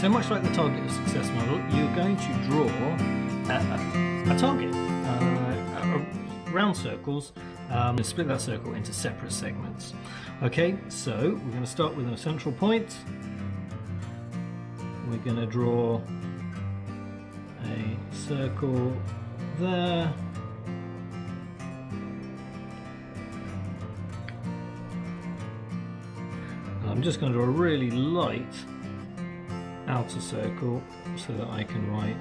So much like the target of success model, you're going to draw a target, round circles, and split that circle into separate segments. Okay, so we're going to start with a central point. We're going to draw a circle there. And I'm just going to draw a really light outer circle so that I can write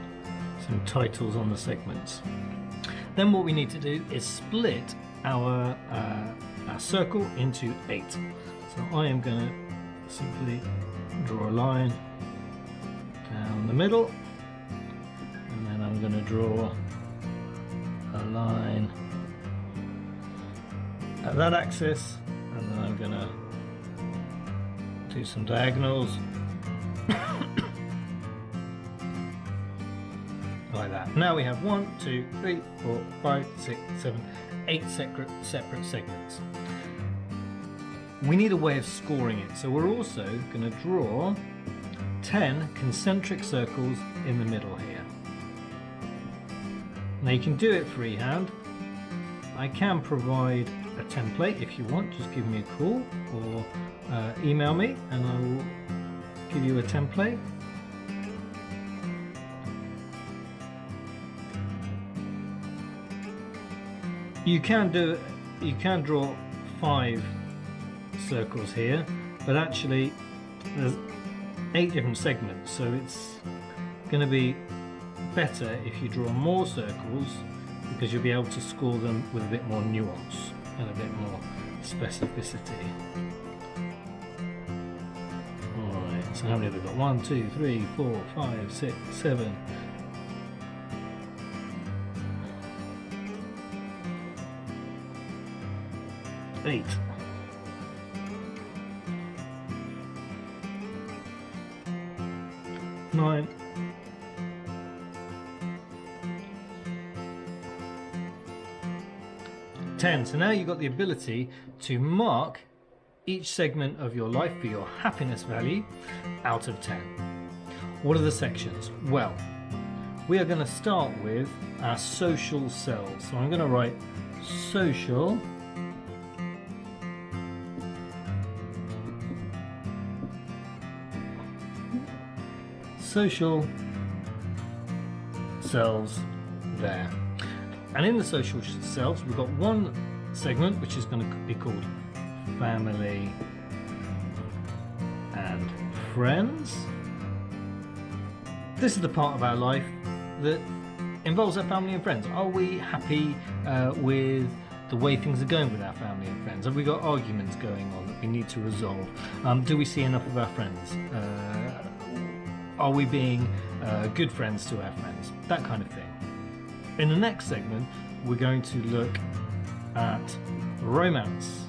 some titles on the segments. Then what we need to do is split our circle into 8. So I am going to simply draw a line down the middle, and then I'm going to draw a line at that axis, and then I'm going to do some diagonals like that. Now we have 1, 2, 3, 4, 5, 6, 7, 8 separate segments. We need a way of scoring it, so we're also going to draw 10 concentric circles in the middle here. Now you can do it freehand. I can provide a template if you want. Just give me a call or email me and I will give you a template. You can draw 5 circles here, but actually there's 8 different segments, so it's going to be better if you draw more circles, because you'll be able to score them with a bit more nuance and a bit more specificity. Alright, so how many have we got? 1, 2, 3, 4, 5, 6, 7. 8. Nine. 10. So now you've got the ability to mark each segment of your life for your happiness value out of 10. What are the sections? Well, we are going to start with our social selves. So I'm going to write social selves there. And in the social selves, we've got one segment which is going to be called family and friends. This is the part of our life that involves our family and friends. Are we happy with the way things are going with our family and friends? Have we got arguments going on that we need to resolve? Do we see enough of our friends? Are we being good friends to our friends? That kind of thing. In the next segment, we're going to look at romance.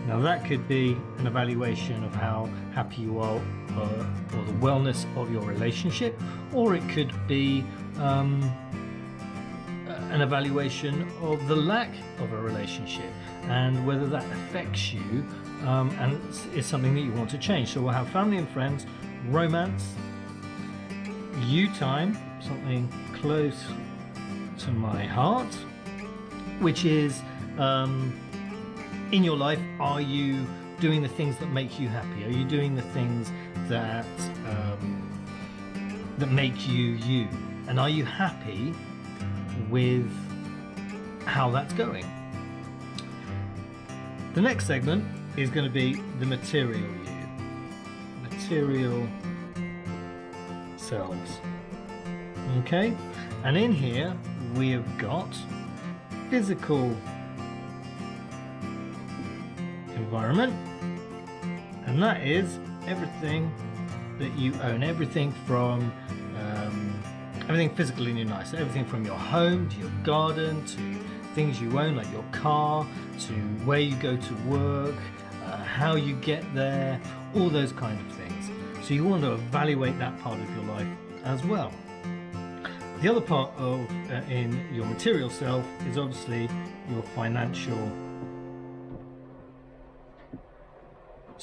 Now that could be an evaluation of how happy you are or the wellness of your relationship, or it could be an evaluation of the lack of a relationship and whether that affects you and is something that you want to change. So we'll have family and friends, romance, you time, something close to my heart, which is in your life, are you doing the things that make you happy? Are you doing the things that that make you you? And are you happy with how that's going? The next segment is going to be the material you. Material selves. Okay, and in here we have got physical environment, and that is everything that you own, everything from everything physical in your life, so everything from your home to your garden to things you own like your car, to where you go to work, how you get there, all those kind of things. So you want to evaluate that part of your life as well. The other part of in your material self is obviously your financial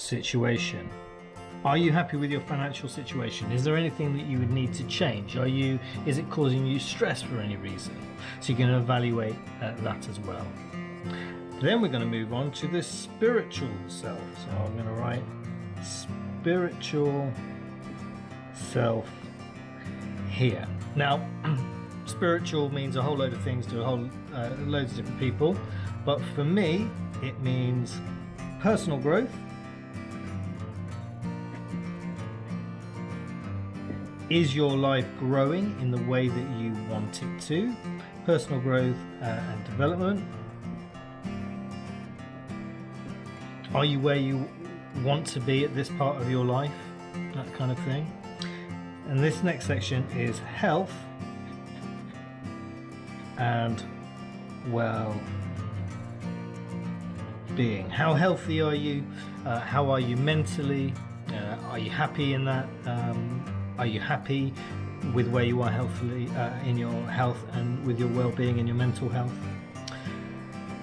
situation. Are you happy with your financial situation? Is there anything that you would need to change? Is it causing you stress for any reason? So you can evaluate that as well. Then we're going to move on to the spiritual self. So I'm going to write spiritual self here. Now, spiritual means a whole load of things to loads of different people, but for me, it means personal growth, is your life growing in the way that you want it to? Personal growth and development. Are you where you want to be at this part of your life? That kind of thing. And this next section is health and well-being. How healthy are you? How are you mentally? Are you happy in that? Are you happy with where you are healthily in your health and with your well-being and your mental health?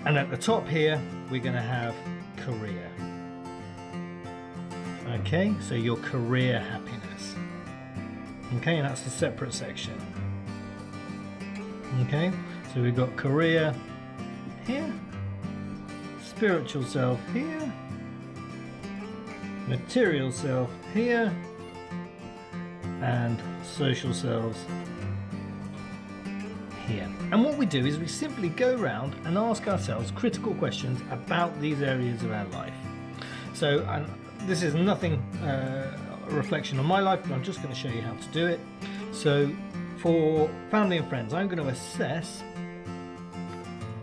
And at the top here, we're going to have career. Okay, so your career happiness. Okay, and that's a separate section. Okay, so we've got career here, spiritual self here, material self here, and social selves here. And what we do is we simply go around and ask ourselves critical questions about these areas of our life. So, and this is nothing a reflection on my life, but I'm just going to show you how to do it. So for family and friends, I'm going to assess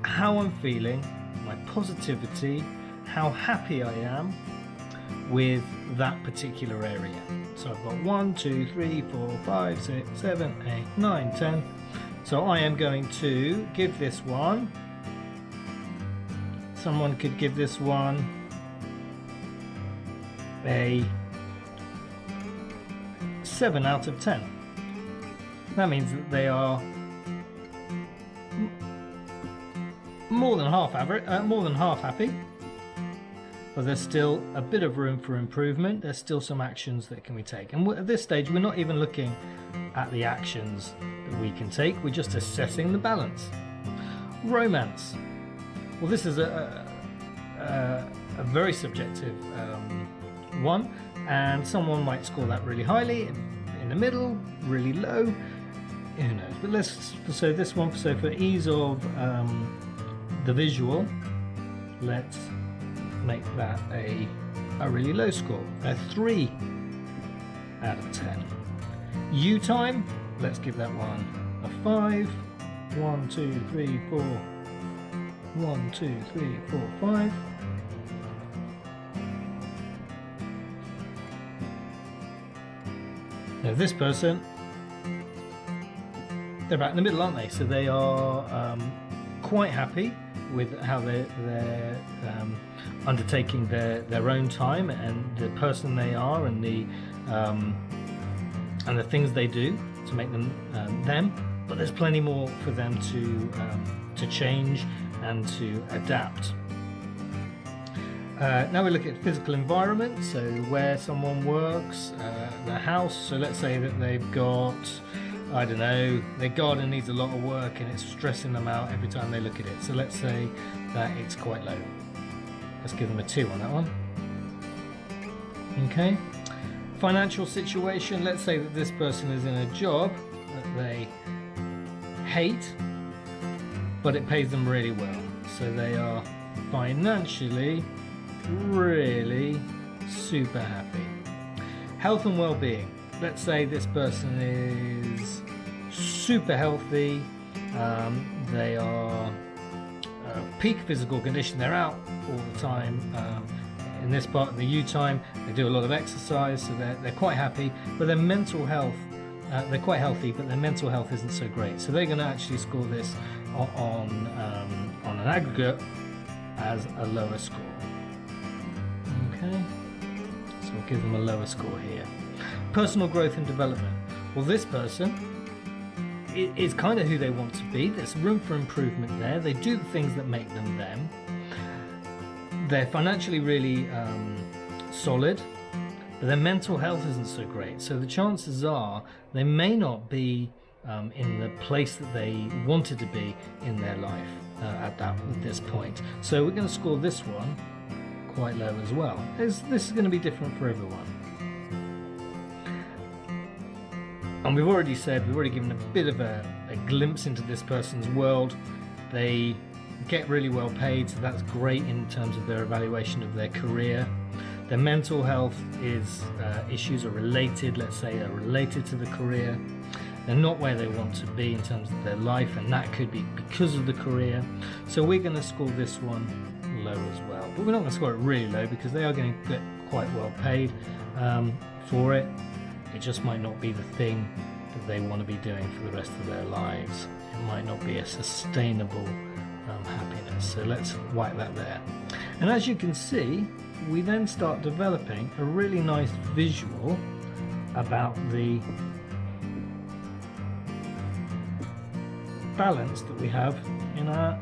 how I'm feeling, my positivity, how happy I am with that particular area. So I've got 1, 2, 3, 4, 5, 6, 7, 8, 9, 10. So I am going to give this one, someone could give this one a 7 out of 10. That means that they are more than half average, more than half happy. But there's still a bit of room for improvement. There's still some actions that can we take. And at this stage, we're not even looking at the actions that we can take. We're just assessing the balance. Romance. Well, this is a very subjective one, and someone might score that really highly, in the middle, really low. Who knows? But so this one, so for ease of the visual, let's make that a really low score, a 3 out of 10. You time, let's give that one a 5. 1, 2, 3, 4. 1, 2, 3, 4, 5. Now this person, they're about in the middle, aren't they? So they are quite happy with how they're undertaking their own time and the person they are and the things they do to make them them. But there's plenty more for them to change and to adapt. Now we look at physical environment, so where someone works, their house. So let's say that they've got, I don't know, their garden needs a lot of work and it's stressing them out every time they look at it. So let's say that it's quite low. Let's give them a 2 on that one. Okay. Financial situation, let's say that this person is in a job that they hate, but it pays them really well. So they are financially really super happy. Health and well-being. Let's say this person is super healthy. They are peak physical condition. They're out all the time. In this part of the U time, they do a lot of exercise, so they're quite happy. But their mental health, they're quite healthy, but their mental health isn't so great. So they're going to actually score this on an aggregate as a lower score. Okay, so we'll give them a lower score here. Personal growth and development. Well, this person is kind of who they want to be. There's room for improvement there. They do the things that make them them. They're financially really solid. but their mental health isn't so great. So the chances are they may not be in the place that they wanted to be in their life at this point. So we're going to score this one quite low as well. This is going to be different for everyone. And we've already given a bit of a glimpse into this person's world. They get really well paid, so that's great in terms of their evaluation of their career. Their mental health issues are related, let's say, are related to the career. They're not where they want to be in terms of their life, and that could be because of the career. So we're going to score this one low as well. But we're not going to score it really low because they are going to get quite well paid for it. It just might not be the thing that they want to be doing for the rest of their lives. It might not be a sustainable happiness. So let's whack that there. And as you can see, we then start developing a really nice visual about the balance that we have in our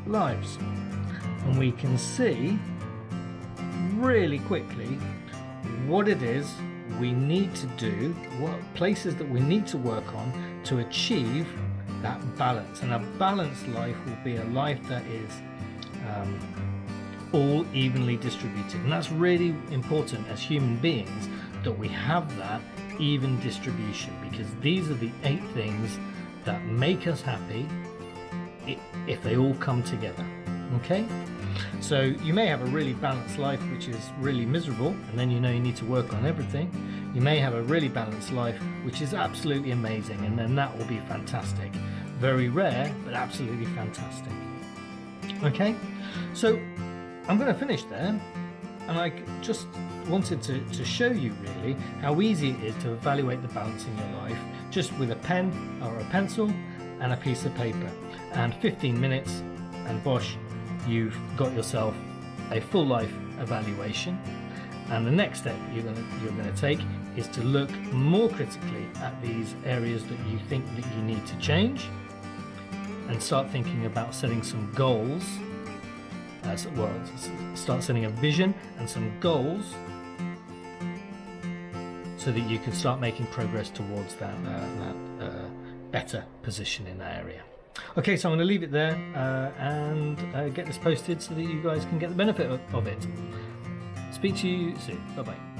lives. And we can see really quickly what it is we need to do, what places that we need to work on to achieve that balance. And a balanced life will be a life that is all evenly distributed, and that's really important as human beings, that we have that even distribution, because these are the 8 things that make us happy if they all come together. Okay, so you may have a really balanced life which is really miserable, and then you know you need to work on everything. You may have a really balanced life which is absolutely amazing, and then that will be fantastic. Very rare, but absolutely fantastic. Okay, so I'm going to finish there, and I just wanted to show you really how easy it is to evaluate the balance in your life just with a pen or a pencil and a piece of paper, and 15 minutes and bosh, you've got yourself a full life evaluation. And the next step you're going to take is to look more critically at these areas that you think that you need to change, and start thinking about setting some goals. Start setting a vision and some goals so that you can start making progress towards that better position in that area. Okay, so I'm going to leave it there and get this posted so that you guys can get the benefit of it. Speak to you soon. Bye bye.